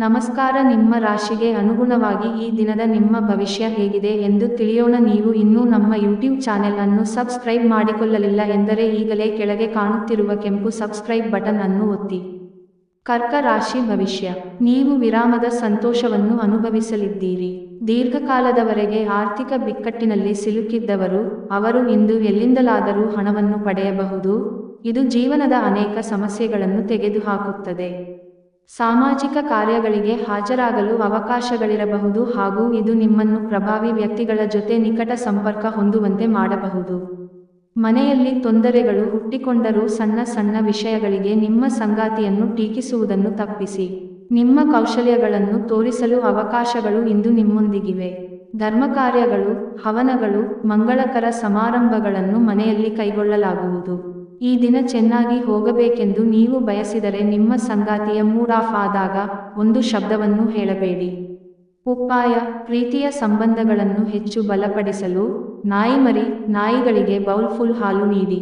ನಮಸ್ಕಾರ. ನಿಮ್ಮ ರಾಶಿಗೆ ಅನುಗುಣವಾಗಿ ಈ ದಿನದ ನಿಮ್ಮ ಭವಿಷ್ಯ ಹೇಗಿದೆ ಎಂದು ತಿಳಿಯೋಣ. ನೀವು ಇನ್ನೂ ನಮ್ಮ ಯೂಟ್ಯೂಬ್ ಚಾನೆಲ್ ಅನ್ನು ಸಬ್ಸ್ಕ್ರೈಬ್ ಮಾಡಿಕೊಳ್ಳಲಿಲ್ಲ ಎಂದರೆ ಈಗಲೇ ಕೆಳಗೆ ಕಾಣುತ್ತಿರುವ ಕೆಂಪು ಸಬ್ಸ್ಕ್ರೈಬ್ ಬಟನ್ ಅನ್ನು ಒತ್ತಿ. ಕರ್ಕ ರಾಶಿ ಭವಿಷ್ಯ. ನೀವು ವಿರಾಮದ ಸಂತೋಷವನ್ನು ಅನುಭವಿಸಲಿದ್ದೀರಿ. ದೀರ್ಘಕಾಲದವರೆಗೆ ಆರ್ಥಿಕ ಬಿಕ್ಕಟ್ಟಿನಲ್ಲಿ ಸಿಲುಕಿದ್ದವರು, ಅವರು ಇಂದು ಎಲ್ಲಿಂದಲಾದರೂ ಹಣವನ್ನು ಪಡೆಯಬಹುದು. ಇದು ಜೀವನದ ಅನೇಕ ಸಮಸ್ಯೆಗಳನ್ನು ತೆಗೆದುಹಾಕುತ್ತದೆ. ಸಾಮಾಜಿಕ ಕಾರ್ಯಗಳಿಗೆ ಹಾಜರಾಗಲು ಅವಕಾಶಗಳಿರಬಹುದು ಹಾಗೂ ಇದು ನಿಮ್ಮನ್ನು ಪ್ರಭಾವಿ ವ್ಯಕ್ತಿಗಳ ಜೊತೆ ನಿಕಟ ಸಂಪರ್ಕ ಹೊಂದುವಂತೆ ಮಾಡಬಹುದು. ಮನೆಯಲ್ಲಿ ತೊಂದರೆಗಳು ಹುಟ್ಟಿಕೊಂಡರೂ ಸಣ್ಣ ಸಣ್ಣ ವಿಷಯಗಳಿಗೆ ನಿಮ್ಮ ಸಂಗಾತಿಯನ್ನು ಟೀಕಿಸುವುದನ್ನು ತಪ್ಪಿಸಿ. ನಿಮ್ಮ ಕೌಶಲ್ಯಗಳನ್ನು ತೋರಿಸಲು ಅವಕಾಶಗಳು ಇಂದು ನಿಮ್ಮೊಂದಿಗಿವೆ. ಧರ್ಮಕಾರ್ಯಗಳು, ಹವನಗಳು, ಮಂಗಳಕರ ಸಮಾರಂಭಗಳನ್ನು ಮನೆಯಲ್ಲಿ ಕೈಗೊಳ್ಳಲಾಗುವುದು. ಈ ದಿನ ಚೆನ್ನಾಗಿ ಹೋಗಬೇಕೆಂದು ನೀವು ಬಯಸಿದರೆ ನಿಮ್ಮ ಸಂಗಾತಿಯ ಮೂಡ್ ಆಫ್ ಆದಾಗ ಒಂದು ಶಬ್ದವನ್ನು ಹೇಳಬೇಡಿ. ಉಪಾಯ: ಪ್ರೀತಿಯ ಸಂಬಂಧಗಳನ್ನು ಹೆಚ್ಚು ಬಲಪಡಿಸಲು ನಾಯಿಮರಿ ನಾಯಿಗಳಿಗೆ ಬೌಲ್ ಫುಲ್ ಹಾಲು ನೀಡಿ.